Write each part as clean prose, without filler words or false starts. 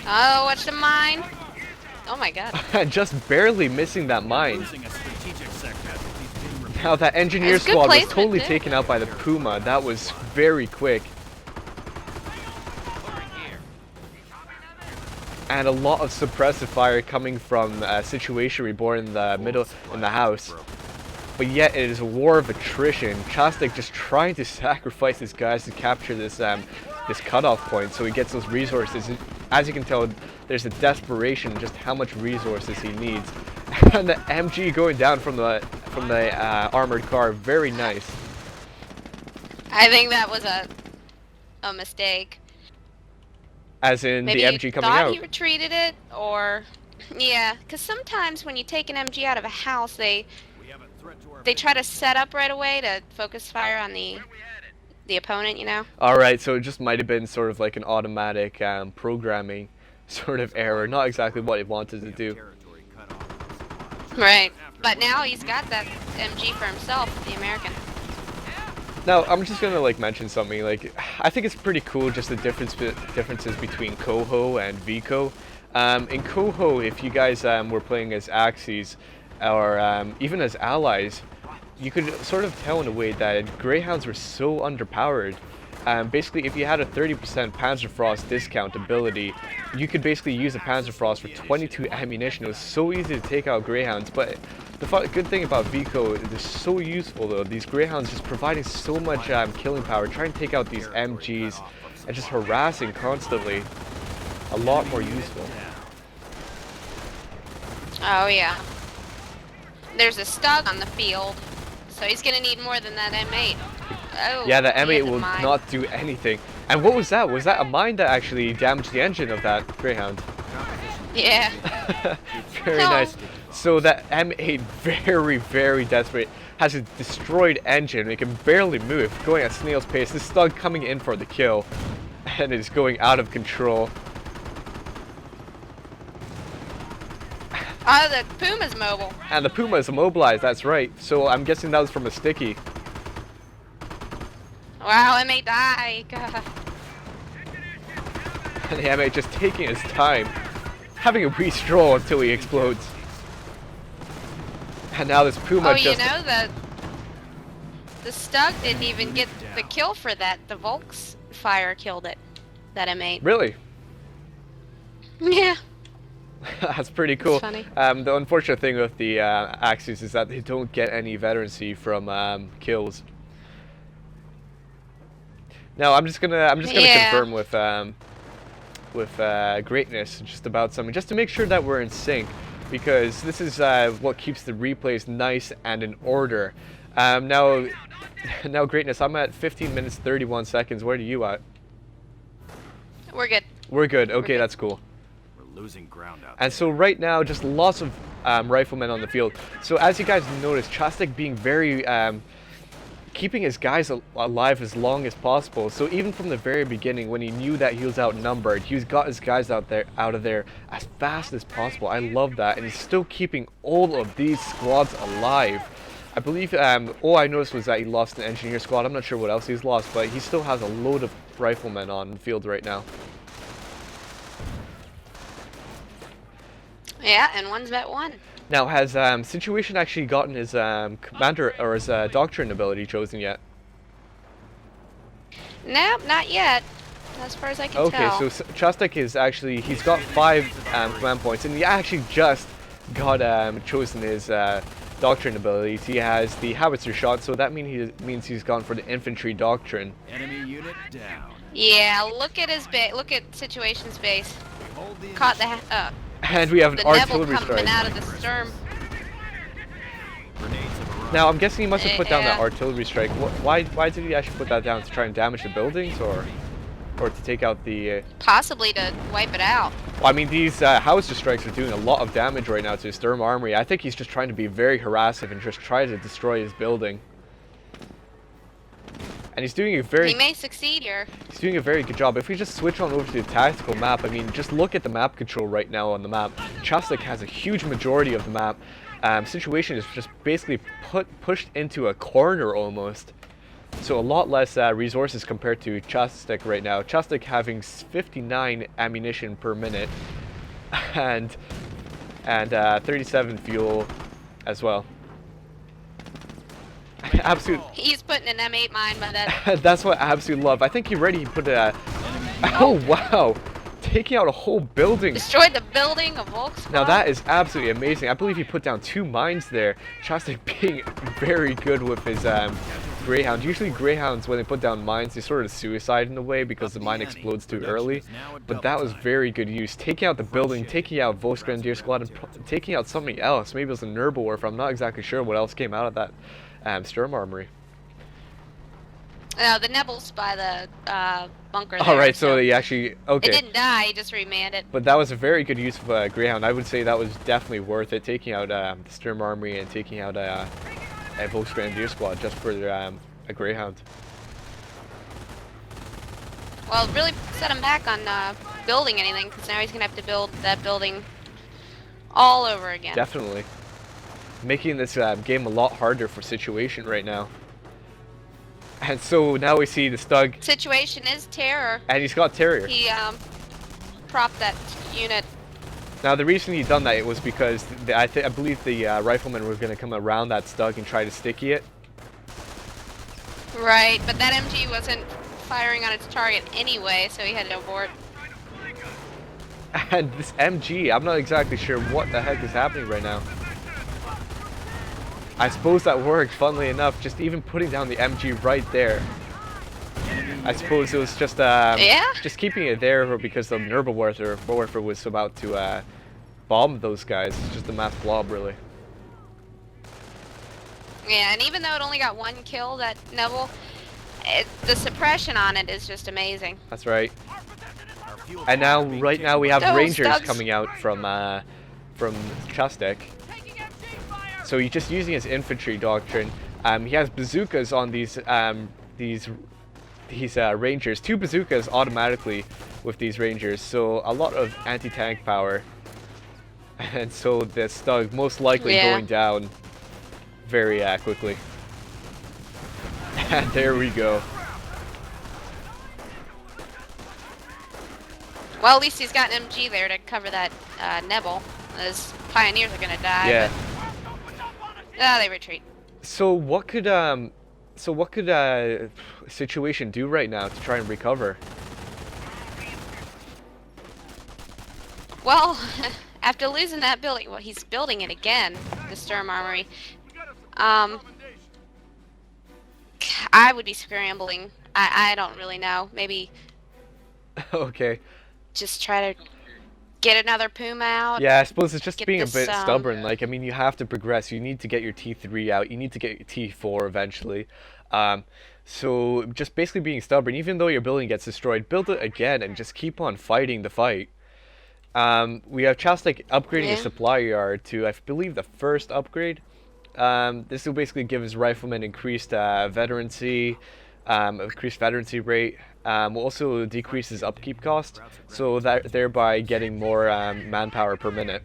Oh, watch the mine. Oh my god. Just barely missing that mine. Losing a strategic sector. He's being Now that engineer It's good squad was placement, totally too. taken out by the Puma. That was very quick. And a lot of suppressive fire coming from SituationReborn in the middle, in the house. But yet it is a war of attrition. Chastek just trying to sacrifice his guys to capture this this cutoff point so he gets those resources. And as you can tell, there's a desperation in just how much resources he needs. And the MG going down from the armored car, very nice. I think that was a mistake. As in Maybe the he MG coming thought out. he retreated it, or yeah, because sometimes when you take an MG out of a house, they try to set up right away to focus fire on the opponent, you know. Alright, so it just might have been sort of like an automatic programming sort of error. Not exactly what it wanted to do. Right. But now he's got that MG for himself, the American. Now, I'm just gonna like mention something. Like, I think it's pretty cool just the differences between KOHO and VCO. In KOHO, if you guys were playing as Axes or even as allies, you could sort of tell in a way that Greyhounds were so underpowered. Basically, if you had a 30% Panzerfaust discount ability, you could basically use a Panzerfaust for 22 ammunition. It was so easy to take out Greyhounds, but the good thing about VCO is they're so useful though. These Greyhounds just providing so much killing power, trying to take out these MGs and just harassing constantly. A lot more useful. Oh yeah. There's a Stug on the field, so he's gonna need more than that M8. Oh, Yeah, the he M8 has a will mine. not do anything. And what was that? Was that a mine that actually damaged the engine of that Greyhound? Yeah. Very No. nice. So that M8, very, very desperate, has a destroyed engine. It can barely move, going at snail's pace. This Stug coming in for the kill, and is going out of control. Oh, the Puma's mobile. And the Puma is immobilized, that's right. So I'm guessing that was from a sticky. Wow, M8 die. God. And the M8 just taking his time, having a wee stroll until he explodes. And now this Puma Oh, just... you know that the Stug didn't even get the kill for that. The Volks fire killed it. That M8. Really? Yeah. That's pretty cool. funny. The unfortunate thing with the Axes is that they don't get any veterancy from kills. Now I'm just gonna Yeah. confirm with Greatness just about something, just to make sure that we're in sync, because this is what keeps the replays nice and in order. Now Greatness, I'm at 15 minutes 31 seconds. Where are you at? We're good. We're good. Okay, good. that's cool. We're losing ground out And so right now, just lots of riflemen on the field. So as you guys noticed, Chastek being very, keeping his guys alive as long as possible. So even from the very beginning, when he knew that he was outnumbered, he's got his guys out of there as fast as possible. I love that, and he's still keeping all of these squads alive. I believe, all I noticed was that he lost an engineer squad. I'm not sure what else he's lost, but he still has a load of riflemen on the field right now. Yeah, and one's met one. Now, has Situation actually gotten his commander or his doctrine ability chosen yet? Nope, not yet. As far as I can tell. Okay, so Chastek is actually, he's got 5 command points, and he actually just got chosen his doctrine abilities. He has the howitzer shot, so that means he's gone for the infantry doctrine. Enemy unit down. Yeah, look at his base. Look at Situation's base. Hold the Caught the And we have an the Neville artillery coming strike. out of the Sturm. grenades have arrived. Now, I'm guessing he must have put down that Yeah. artillery strike. Why did he actually put that down? To try and damage the buildings, or to take out the... Possibly to wipe it out. Well, I mean, these howitzer strikes are doing a lot of damage right now to his Sturm armory. I think he's just trying to be very harassive and just try to destroy his building. And he's doing a very... He may succeed here. He's doing a very good job. If we just switch on over to the tactical map, I mean, just look at the map control right now on the map. Chastek has a huge majority of the map. Situation is just basically pushed into a corner almost. So a lot less resources compared to IIExitIIICiastek right now. IIExitIIICiastek having 59 ammunition per minute, and 37 fuel as well. Absolute. He's putting an M8 mine by that. That's what I absolutely love. I think he already put a. Oh wow! Taking out a whole building. Destroyed the building of Volkswagen. Now that is absolutely amazing. I believe he put down 2 mines there. IIExitIIICiastek being very good with his Greyhound. Usually Greyhounds, when they put down mines, they sort of suicide in a way because the mine explodes too early. But that was very good use. Taking out the building, taking out Volksgrenadier Squad, and taking out something else. Maybe it was a Nuremberg. I'm not exactly sure what else came out of that Sturm Armory. No, the Nebel's by the bunker there. Alright, so he actually... Okay. It didn't die, he just remanded. But that was a very good use of Greyhound. I would say that was definitely worth it, taking out the Sturm Armory and taking out a Volksgrenadier Squad just for a Greyhound. Well, it really set him back on building anything, because now he's going to have to build that building all over again. Definitely. Making this game a lot harder for Situation right now. And so now we see the Stug. Situation is Terror. And he's got Terrier. He propped that unit. Now the reason he done that was because I believe the riflemen were going to come around that Stug and try to sticky it. Right, but that MG wasn't firing on its target anyway, so he had to abort. And this MG, I'm not exactly sure what the heck is happening right now. I suppose that worked, funnily enough, just even putting down the MG right there. I suppose it was just just keeping it there because the Nuremberg was about to bomb those guys. It's just a mass blob, really. Yeah, and even though it only got 1 kill, that Nebel, the suppression on it is just amazing. That's right. And now, right now, we have Those Rangers thugs. coming out from IIExitIIICiastek. So he's just using his infantry doctrine. He has bazookas on these Rangers. 2 bazookas automatically with these Rangers. So a lot of anti-tank power. And so the Stug most likely going down very quickly. And there we go. Well, at least he's got an MG there to cover that Nebel. Those Pioneers are gonna die. Yeah. But, they retreat. So what could Situation do right now to try and recover? Well, after losing that building, well, he's building it again, the Sturm Armory. I would be scrambling. I don't really know. Maybe Okay. just try to get another Puma out. Yeah, I suppose it's just Get being a this, bit stubborn. Like, I mean, you have to progress. You need to get your T3 out. You need to get your T4 eventually. So just basically being stubborn. Even though your building gets destroyed, build it again and just keep on fighting the fight. We have IIExitIIICiastek upgrading the supply yard to, I believe, the first upgrade. This will basically give his riflemen increased veterancy rate. Will also decrease his upkeep cost, so that thereby getting more manpower per minute.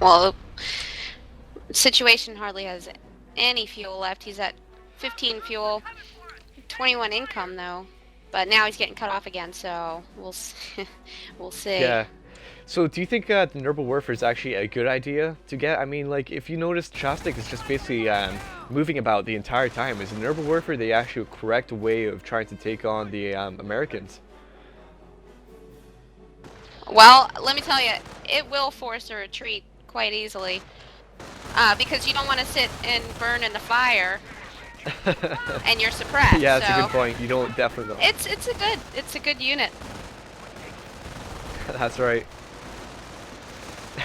Well, Situation hardly has any fuel left. He's at 15 fuel, 21 income though. But now he's getting cut off again, so we'll see. Yeah. So do you think the Nuremberg Warfare is actually a good idea to get? I mean, like, if you notice, IIExitIIICiastek is just basically moving about the entire time. Is the Nuremberg Warfare the actual correct way of trying to take on the Americans? Well, let me tell you, it will force a retreat quite easily. Because you don't want to sit and burn in the fire, and you're suppressed. Yeah, that's so a good point. You don't definitely don't. It's a good unit. That's right.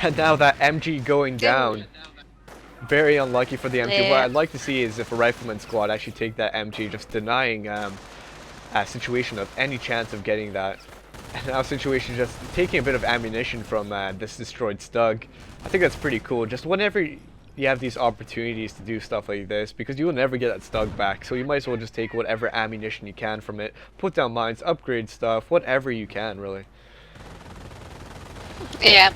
And now that MG going down. Very unlucky for the MG. Yeah. What I'd like to see is if a rifleman squad actually take that MG, just denying a Situation of any chance of getting that. And now Situation just taking a bit of ammunition from this destroyed Stug. I think that's pretty cool. Just whenever you have these opportunities to do stuff like this, because you will never get that Stug back, so you might as well just take whatever ammunition you can from it, put down mines, upgrade stuff, whatever you can, really. Yeah.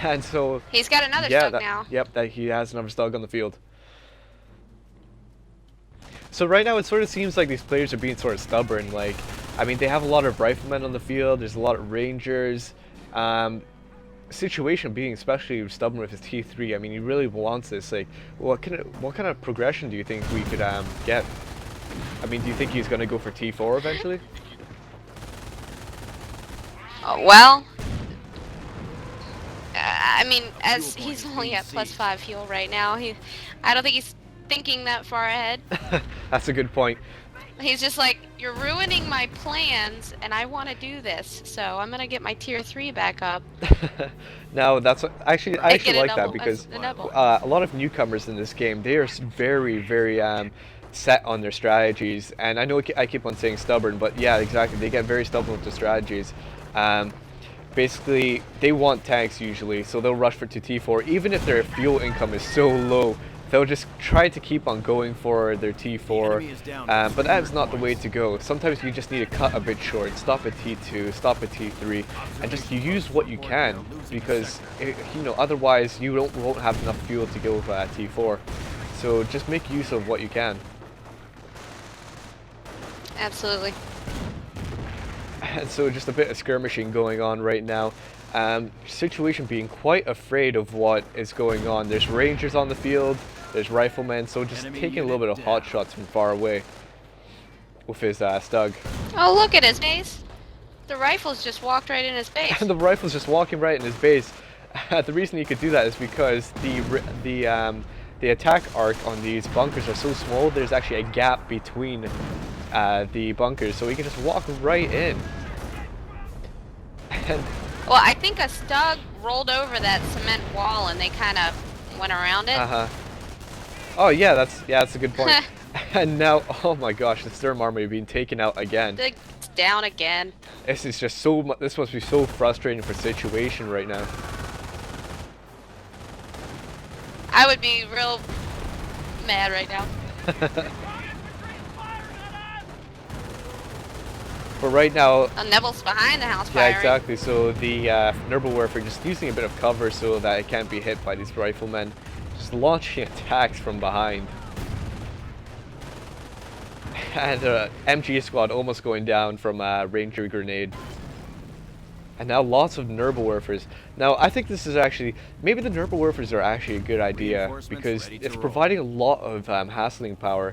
And so He's got another Stug now. Yep, that he has another Stug on the field. So right now it sort of seems like these players are being sort of stubborn. Like, I mean, they have a lot of riflemen on the field. There's a lot of rangers. Situation being especially stubborn with his T3. I mean, he really wants this. Like, what kind of progression do you think we could get? I mean, do you think he's going to go for T4 eventually? Well, I mean, as he's only at +5 fuel right now, I don't think he's thinking that far ahead. That's a good point. He's just like, you're ruining my plans, and I want to do this, so I'm gonna get my tier 3 back up. Now that's actually I actually like that because a double. a lot of newcomers in this game, they are very set on their strategies, and I know I keep on saying stubborn, but yeah, exactly, they get very stubborn with their strategies. Basically, they want tanks usually, so they'll rush to T4 even if their fuel income is so low. They'll just try to keep on going for their T4, but that's not the way to go. Sometimes you just need to cut a bit short, stop at T2, stop at T3, and just use what you can, because you know, otherwise you won't have enough fuel to go for T4. So just make use of what you can. Absolutely. And so just a bit of skirmishing going on right now. Situation being quite afraid of what is going on. There's rangers on the field, there's riflemen, so just taking a little bit of hot shots from far away with his Stug. Oh, look at his base. The rifles just walked right in his base. And the rifle's just walking right in his base. The reason he could do that is because the attack arc on these bunkers are so small. There's actually a gap between the bunkers, so he can just walk right in. And well, I think a Stug rolled over that cement wall and they kind of went around it. Oh yeah, that's a good point. And now, oh my gosh, the Sturm army being taken out again. It's down again. This is just so. This must be so frustrating for Situation right now. I would be real mad right now. But right now, Neville's behind the house yeah, firing. exactly. So the Nuremberg just using a bit of cover so that it can't be hit by these riflemen, just launching attacks from behind. And MG squad almost going down from a Ranger grenade. And now lots of Nurembergers. Now I think this is actually, maybe the Nurembergers are actually a good idea because it's providing a lot of hassling power.